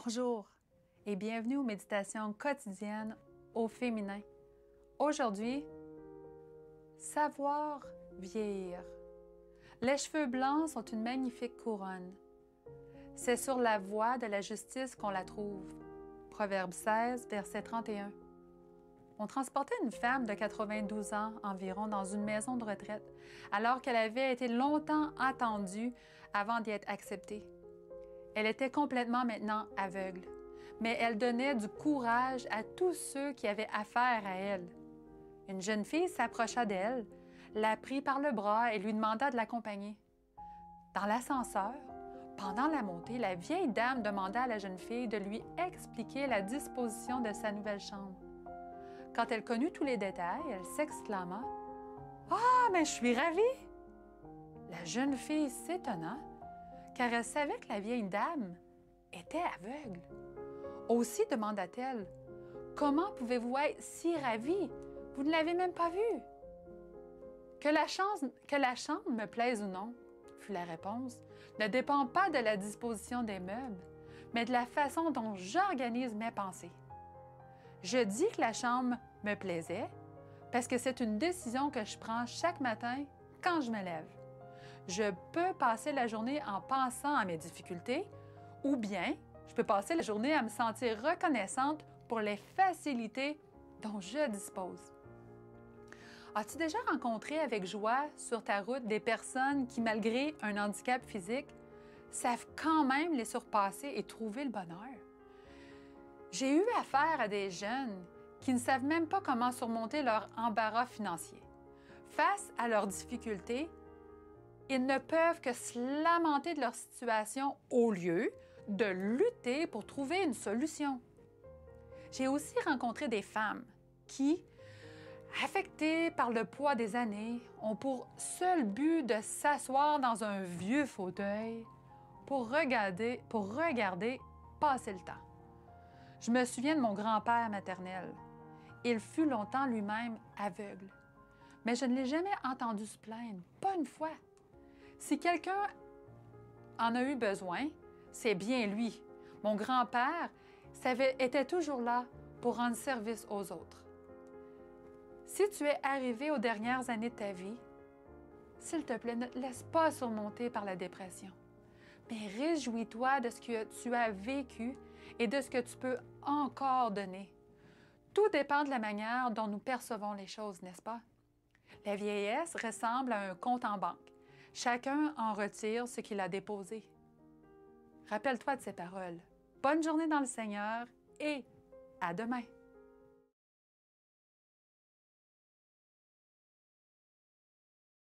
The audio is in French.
Bonjour et bienvenue aux méditations quotidiennes au féminin. Aujourd'hui, savoir vieillir. Les cheveux blancs sont une magnifique couronne. C'est sur la voie de la justice qu'on la trouve. Proverbe 16, verset 31. On transportait une femme de 92 ans environ dans une maison de retraite, alors qu'elle avait été longtemps attendue avant d'y être acceptée. Elle était complètement maintenant aveugle, mais elle donnait du courage à tous ceux qui avaient affaire à elle. Une jeune fille s'approcha d'elle, la prit par le bras et lui demanda de l'accompagner. Dans l'ascenseur, pendant la montée, la vieille dame demanda à la jeune fille de lui expliquer la disposition de sa nouvelle chambre. Quand elle connut tous les détails, elle s'exclama « Ah, mais je suis ravie! » La jeune fille s'étonna, car elle savait que la vieille dame était aveugle. Aussi demanda-t-elle « Comment pouvez-vous être si ravie? Vous ne l'avez même pas vue. » « Que la chambre me plaise ou non, » fut la réponse, « ne dépend pas de la disposition des meubles, mais de la façon dont j'organise mes pensées. Je dis que la chambre me plaisait parce que c'est une décision que je prends chaque matin quand je me lève. Je peux passer la journée en pensant à mes difficultés ou bien je peux passer la journée à me sentir reconnaissante pour les facilités dont je dispose. As-tu déjà rencontré avec joie sur ta route des personnes qui, malgré un handicap physique, savent quand même les surpasser et trouver le bonheur? J'ai eu affaire à des jeunes qui ne savent même pas comment surmonter leur embarras financier. Face à leurs difficultés, ils ne peuvent que se lamenter de leur situation au lieu de lutter pour trouver une solution. J'ai aussi rencontré des femmes qui, affectées par le poids des années, ont pour seul but de s'asseoir dans un vieux fauteuil pour regarder passer le temps. Je me souviens de mon grand-père maternel. Il fut longtemps lui-même aveugle. Mais je ne l'ai jamais entendu se plaindre, pas une fois. Si quelqu'un en a eu besoin, c'est bien lui. Mon grand-père était toujours là pour rendre service aux autres. Si tu es arrivé aux dernières années de ta vie, s'il te plaît, ne te laisse pas surmonter par la dépression. Mais réjouis-toi de ce que tu as vécu et de ce que tu peux encore donner. Tout dépend de la manière dont nous percevons les choses, n'est-ce pas? La vieillesse ressemble à un compte en banque. Chacun en retire ce qu'il a déposé. Rappelle-toi de ces paroles. Bonne journée dans le Seigneur et à demain!